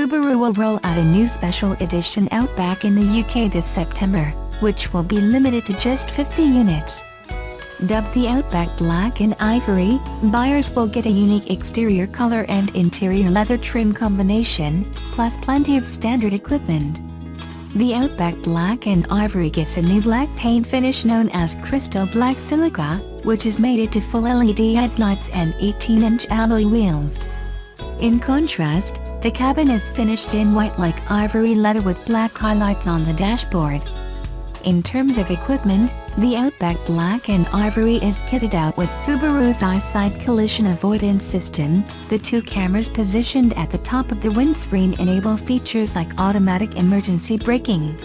Subaru will roll out a new special edition Outback in the UK this September, which will be limited to just 50 units. Dubbed the Outback Black and Ivory, buyers will get a unique exterior color and interior leather trim combination, plus plenty of standard equipment. The Outback Black and Ivory gets a new black paint finish known as Crystal Black Silica, which is mated to full LED headlights and 18-inch alloy wheels. In contrast, the cabin is finished in white like ivory leather with black highlights on the dashboard. In terms of equipment, the Outback Black and Ivory is kitted out with Subaru's EyeSight collision avoidance system. The two cameras positioned at the top of the windscreen enable features like automatic emergency braking.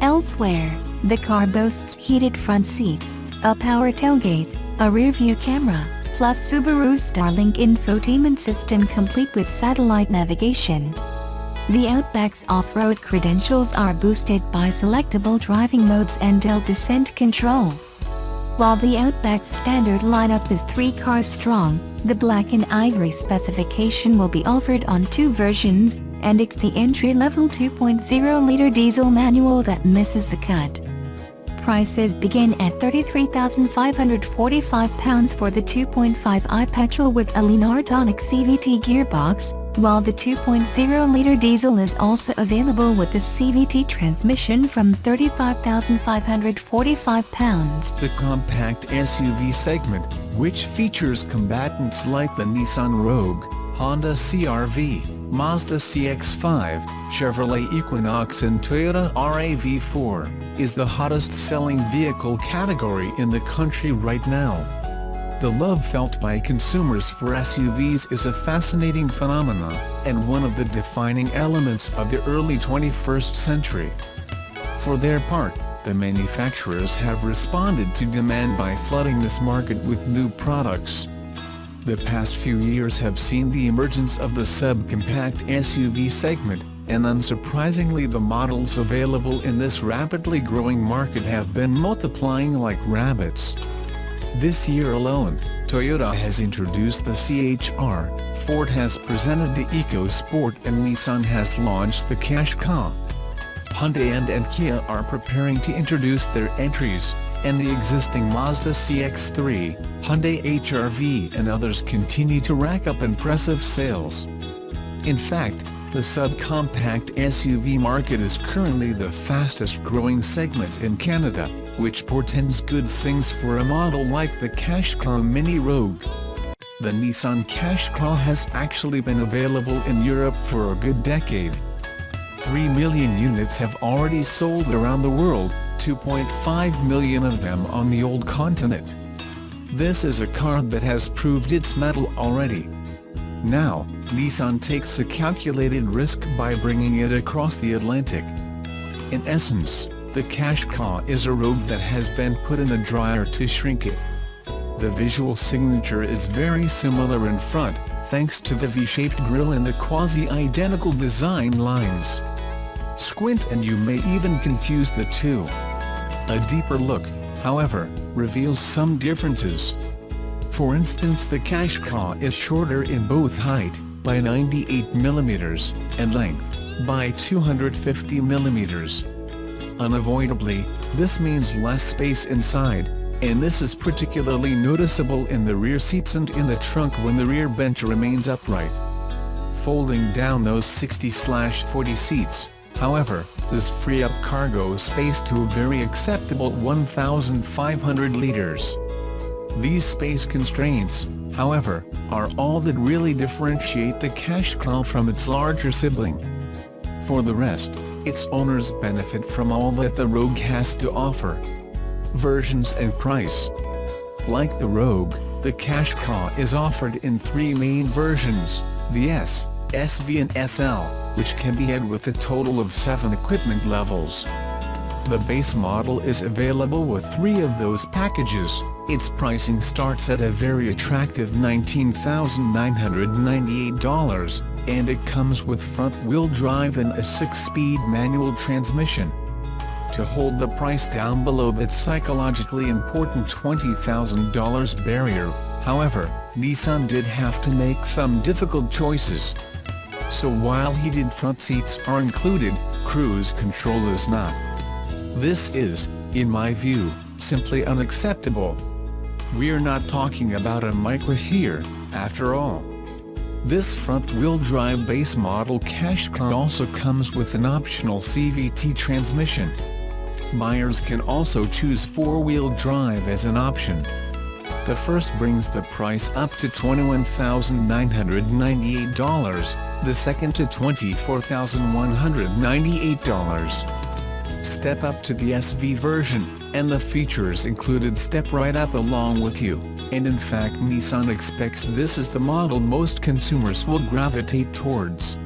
Elsewhere, the car boasts heated front seats, a power tailgate, a rear-view camera, plus Subaru's Starlink infotainment system complete with satellite navigation. The Outback's off-road credentials are boosted by selectable driving modes and hill descent control. While the Outback's standard lineup is 3 cars strong, the Black and Ivory specification will be offered on 2 versions, and it's the entry-level 2.0-liter diesel manual that misses the cut. Prices begin at £33,545 for the 2.5i petrol with a Lean-Artonic CVT gearbox, while the 2.0-liter diesel is also available with the CVT transmission from £35,545. The compact SUV segment, which features combatants like the Nissan Rogue, Honda CR-V, Mazda CX-5, Chevrolet Equinox and Toyota RAV4, is the hottest-selling vehicle category in the country right now. The love felt by consumers for SUVs is a fascinating phenomenon, and one of the defining elements of the early 21st century. For their part, the manufacturers have responded to demand by flooding this market with new products. The past few years have seen the emergence of the subcompact SUV segment, and unsurprisingly the models available in this rapidly growing market have been multiplying like rabbits. This year alone, Toyota has introduced the CHR, Ford has presented the EcoSport and Nissan has launched the Qashqai. Hyundai and Kia are preparing to introduce their entries, and the existing Mazda CX-3, Hyundai HR-V and others continue to rack up impressive sales. In fact, the subcompact SUV market is currently the fastest-growing segment in Canada, which portends good things for a model like the Qashqai Mini Rogue. The Nissan Qashqai has actually been available in Europe for a good decade. 3 million units have already sold around the world, 2.5 million of them on the old continent. This is a car that has proved its mettle already. Now, Nissan takes a calculated risk by bringing it across the Atlantic. In essence, the Qashqai is a Rogue that has been put in a dryer to shrink it. The visual signature is very similar in front, thanks to the V-shaped grille and the quasi-identical design lines. Squint and you may even confuse the two. A deeper look, however, reveals some differences. For instance, the Qashqai is shorter in both height, by 98 mm, and length, by 250 mm. Unavoidably, this means less space inside, and this is particularly noticeable in the rear seats and in the trunk when the rear bench remains upright. Folding down those 60/40 seats, however, does free up cargo space to a very acceptable 1,500 liters. These space constraints, however, are all that really differentiate the Qashqai from its larger sibling. For the rest, its owners benefit from all that the Rogue has to offer. Versions and price. Like the Rogue, the Qashqai is offered in 3 main versions, the S, SV and SL, which can be had with a total of 7 equipment levels. The base model is available with 3 of those packages. Its pricing starts at a very attractive $19,998, and it comes with front-wheel drive and a 6-speed manual transmission. To hold the price down below that psychologically important $20,000 barrier, however, Nissan did have to make some difficult choices. So while heated front seats are included, cruise control is not. This is, in my view, simply unacceptable. We're not talking about a Micra here, after all. This front-wheel drive base model Qashqai also comes with an optional CVT transmission. Buyers can also choose four-wheel drive as an option. The first brings the price up to $21,998, the second to $24,198. Step up to the SV version, and the features included step right up along with you, and in fact Nissan expects this is the model most consumers will gravitate towards.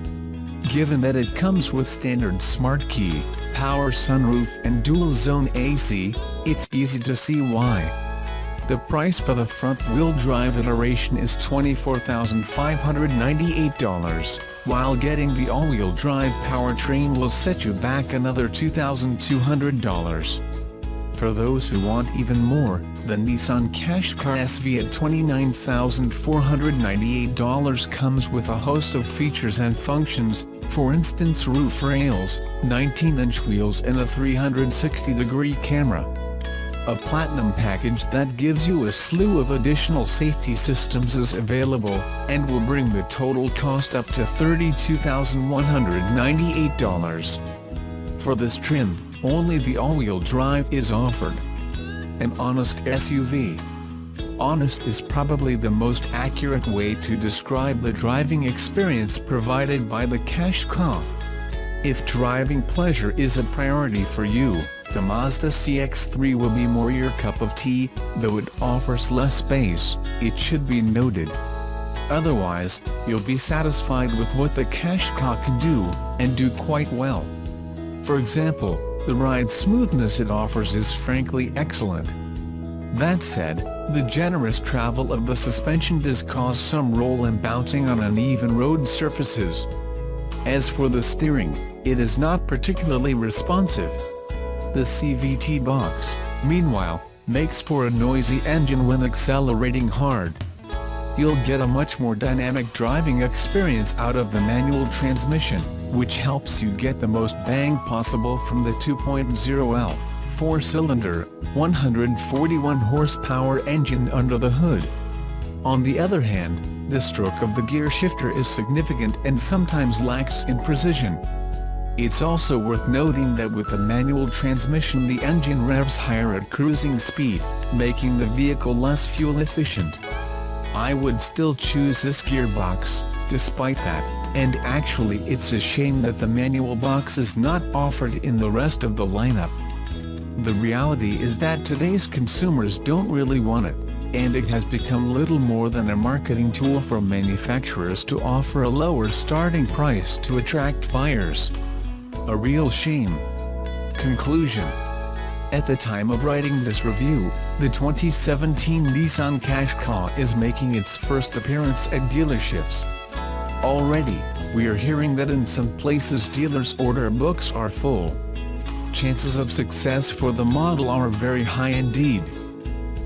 Given that it comes with standard smart key, power sunroof and dual-zone AC, it's easy to see why. The price for the front-wheel drive iteration is $24,598, while getting the all-wheel drive powertrain will set you back another $2,200. For those who want even more, the Nissan Qashqai SV at $29,498 comes with a host of features and functions, for instance roof rails, 19-inch wheels and a 360-degree camera. A platinum package that gives you a slew of additional safety systems is available, and will bring the total cost up to $32,198. For this trim, only the all-wheel drive is offered. An honest SUV. Honest is probably the most accurate way to describe the driving experience provided by the Qashqai. If driving pleasure is a priority for you, the Mazda CX-3 will be more your cup of tea, though it offers less space, it should be noted. Otherwise, you'll be satisfied with what the Qashqai can do, and do quite well. For example, the ride smoothness it offers is frankly excellent. That said, the generous travel of the suspension does cause some roll and bouncing on uneven road surfaces. As for the steering, it is not particularly responsive. The CVT box, meanwhile, makes for a noisy engine when accelerating hard. You'll get a much more dynamic driving experience out of the manual transmission, which helps you get the most bang possible from the 2.0L, 4-cylinder, 141 horsepower engine under the hood. On the other hand, the stroke of the gear shifter is significant and sometimes lacks in precision. It's also worth noting that with the manual transmission the engine revs higher at cruising speed, making the vehicle less fuel efficient. I would still choose this gearbox, despite that, and actually it's a shame that the manual box is not offered in the rest of the lineup. The reality is that today's consumers don't really want it, and it has become little more than a marketing tool for manufacturers to offer a lower starting price to attract buyers. A real shame. Conclusion. At the time of writing this review, the 2017 Nissan Qashqai is making its first appearance at dealerships. Already, we are hearing that in some places dealers' order books are full. Chances of success for the model are very high indeed.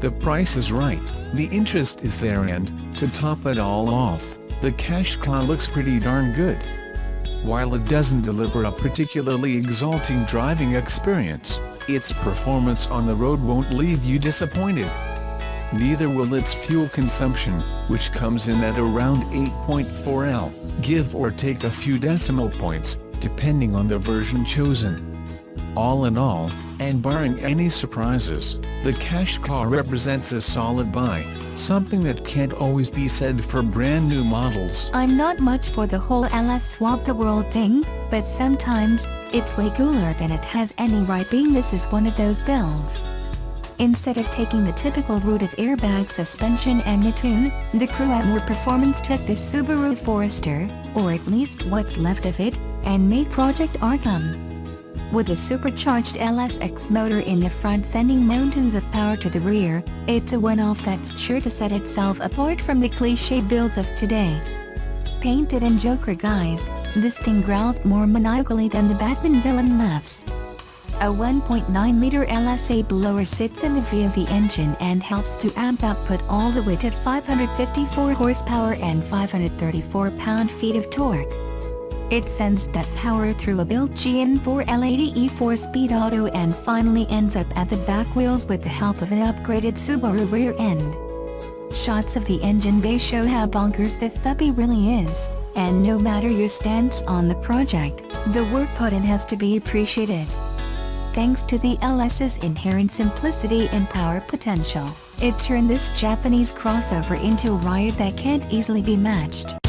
The price is right, the interest is there, and, to top it all off, the Qashqai looks pretty darn good. While it doesn't deliver a particularly exalting driving experience, its performance on the road won't leave you disappointed. Neither will its fuel consumption, which comes in at around 8.4 L, give or take a few decimal points, depending on the version chosen. All in all, and barring any surprises, the Qashqai represents a solid buy, something that can't always be said for brand new models. I'm not much for the whole LS swap the world thing, but sometimes, it's way cooler than it has any right being. This is one of those builds. Instead of taking the typical route of airbag suspension and Nittune, the crew at More Performance took the Subaru Forester, or at least what's left of it, and made Project Arkham. With a supercharged LSX motor in the front sending mountains of power to the rear, it's a one-off that's sure to set itself apart from the cliché builds of today. Painted in Joker guise, this thing growls more maniacally than the Batman villain laughs. A 1.9-liter LSA blower sits in the V of the engine and helps to amp output all the way to 554 horsepower and 534 pound-feet of torque. It sends that power through a built-in 4L80 4-speed auto and finally ends up at the back wheels with the help of an upgraded Subaru rear end. Shots of the engine bay show how bonkers this puppy really is, and no matter your stance on the project, the work put in has to be appreciated. Thanks to the LS's inherent simplicity and power potential, it turned this Japanese crossover into a ride that can't easily be matched.